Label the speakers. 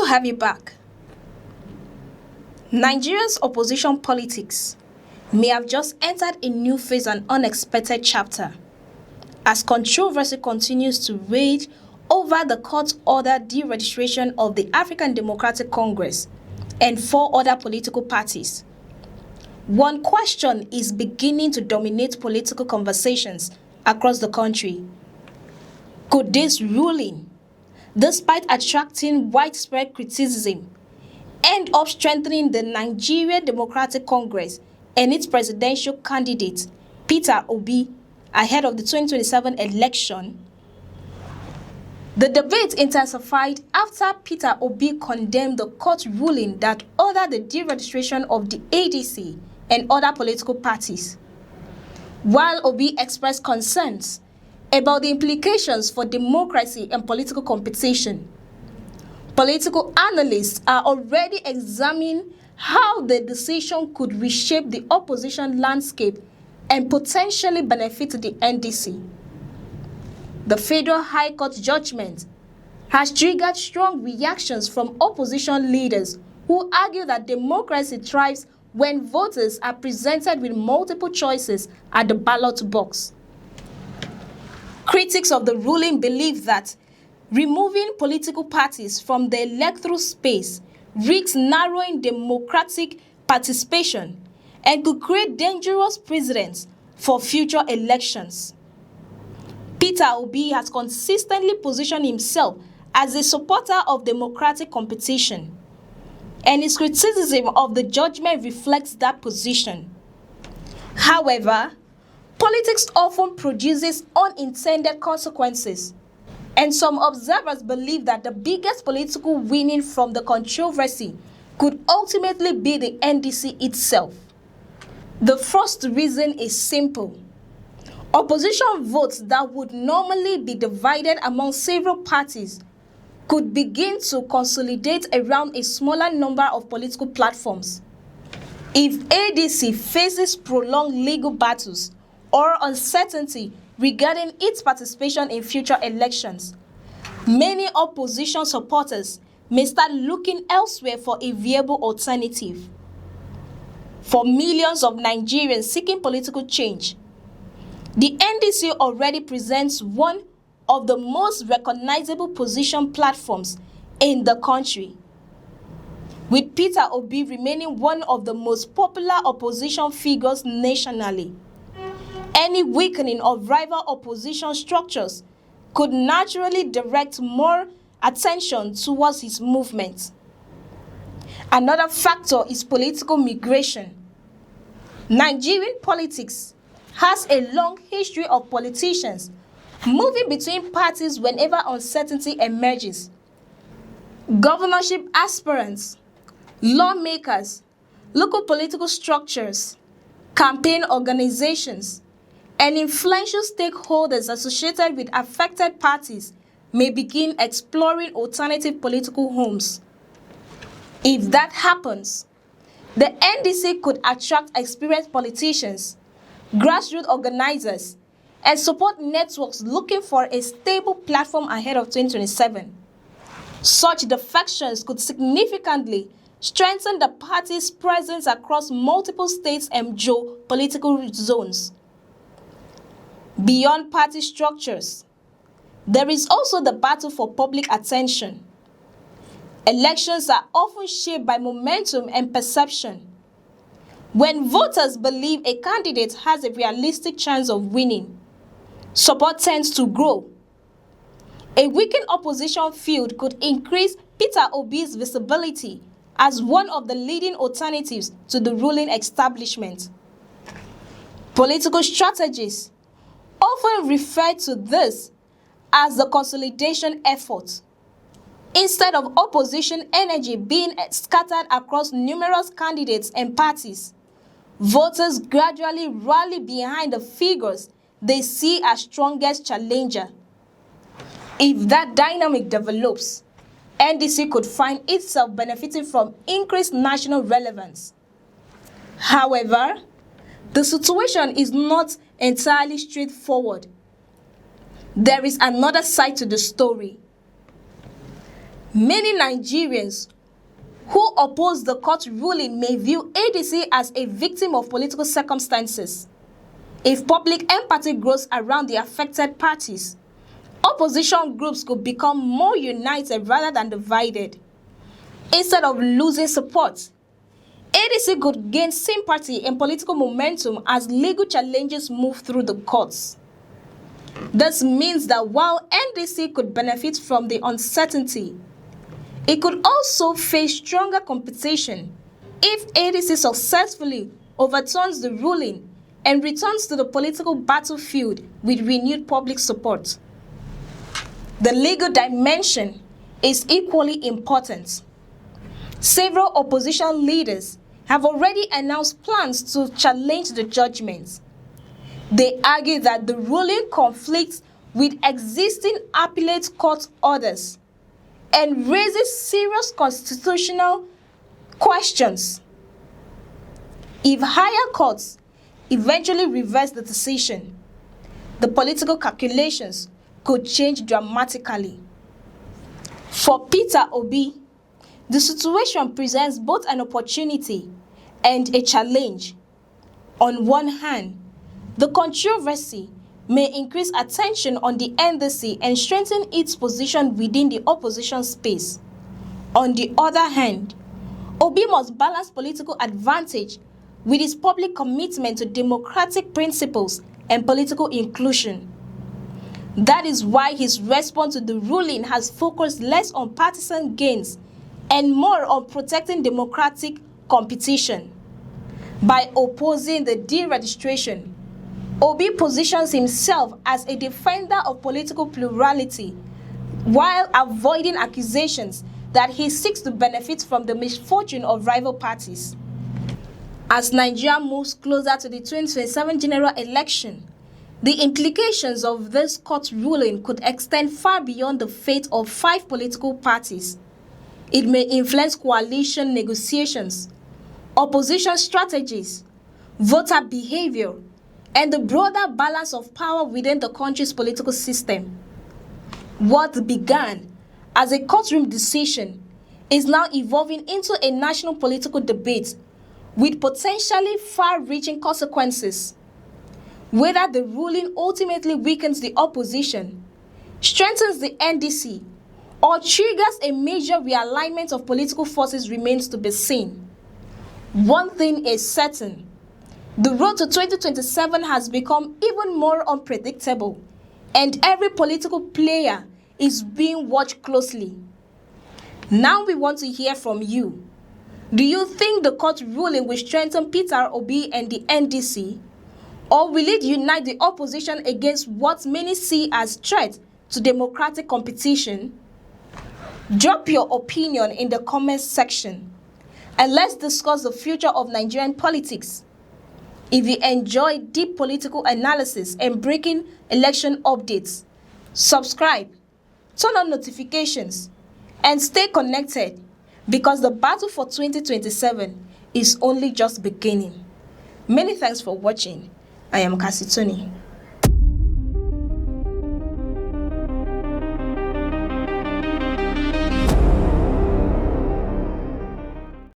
Speaker 1: to have you back. Nigeria's opposition politics may have just entered a new phase and unexpected chapter as controversy continues to rage over the court-ordered deregistration of the African Democratic Congress and 4 other political parties. One question is beginning to dominate political conversations across the country. Could this ruling, despite attracting widespread criticism, end up strengthening the Nigerian Democratic Congress and its presidential candidate, Peter Obi, ahead of the 2027 election? The debate intensified after Peter Obi condemned the court ruling that ordered the deregistration of the ADC and other political parties. While Obi expressed concerns about the implications for democracy and political competition, political analysts are already examining how the decision could reshape the opposition landscape and potentially benefit the NDC. The Federal High Court judgment has triggered strong reactions from opposition leaders who argue that democracy thrives when voters are presented with multiple choices at the ballot box. Critics of the ruling believe that removing political parties from the electoral space risks narrowing democratic participation and could create dangerous precedents for future elections. Peter Obi has consistently positioned himself as a supporter of democratic competition, and his criticism of the judgment reflects that position. However, politics often produces unintended consequences, and some observers believe that the biggest political winning from the controversy could ultimately be the NDC itself. The first reason is simple. Opposition votes that would normally be divided among several parties could begin to consolidate around a smaller number of political platforms. If ADC faces prolonged legal battles or uncertainty regarding its participation in future elections, many opposition supporters may start looking elsewhere for a viable alternative. For millions of Nigerians seeking political change, the NDC already presents one of the most recognizable position platforms in the country, with Peter Obi remaining one of the most popular opposition figures nationally. Any weakening of rival opposition structures could naturally direct more attention towards his movement. Another factor is political migration. Nigerian politics has a long history of politicians moving between parties whenever uncertainty emerges. Governorship aspirants, lawmakers, local political structures, campaign organizations, and influential stakeholders associated with affected parties may begin exploring alternative political homes. If that happens, the NDC could attract experienced politicians, grassroots organizers, and support networks looking for a stable platform ahead of 2027. Such defections could significantly strengthen the party's presence across multiple states and geopolitical zones. Beyond party structures, there is also the battle for public attention. Elections are often shaped by momentum and perception. When voters believe a candidate has a realistic chance of winning, support tends to grow. A weakened opposition field could increase Peter Obi's visibility as one of the leading alternatives to the ruling establishment. Political strategists often refer to this as the consolidation effort. Instead of opposition energy being scattered across numerous candidates and parties, voters gradually rally behind the figures they see as strongest challenger. If that dynamic develops, NDC could find itself benefiting from increased national relevance. However, the situation is not entirely straightforward. There is another side to the story. Many Nigerians who oppose the court ruling may view ADC as a victim of political circumstances. If public empathy grows around the affected parties, opposition groups could become more united rather than divided. Instead of losing support, ADC could gain sympathy and political momentum as legal challenges move through the courts. This means that while NDC could benefit from the uncertainty, it could also face stronger competition if ADC successfully overturns the ruling and returns to the political battlefield with renewed public support. The legal dimension is equally important. Several opposition leaders have already announced plans to challenge the judgment. They argue that the ruling conflicts with existing appellate court orders and raises serious constitutional questions. If higher courts eventually reverse the decision, the political calculations could change dramatically. For Peter Obi, the situation presents both an opportunity and a challenge. On one hand, the controversy may increase attention on the NDC and strengthen its position within the opposition space. On the other hand, Obi must balance political advantage with his public commitment to democratic principles and political inclusion. That is why his response to the ruling has focused less on partisan gains and more on protecting democratic competition. By opposing the deregistration, Obi positions himself as a defender of political plurality while avoiding accusations that he seeks to benefit from the misfortune of rival parties. As Nigeria moves closer to the 2027 general election, the implications of this court ruling could extend far beyond the fate of 5 political parties. It may influence coalition negotiations, opposition strategies, voter behavior, and the broader balance of power within the country's political system. What began as a courtroom decision is now evolving into a national political debate with potentially far-reaching consequences. Whether the ruling ultimately weakens the opposition, strengthens the NDC, or triggers a major realignment of political forces remains to be seen. One thing is certain: the road to 2027 has become even more unpredictable, and every political player is being watched closely. Now we want to hear from you. Do you think the court ruling will strengthen Peter Obi and the NDC? Or will it unite the opposition against what many see as threat to democratic competition? Drop your opinion in the comments section, and let's discuss the future of Nigerian politics. If you enjoy deep political analysis and breaking election updates, subscribe, turn on notifications, and stay connected, because the battle for 2027 is only just beginning. Many thanks for watching. I am Cassie Tony.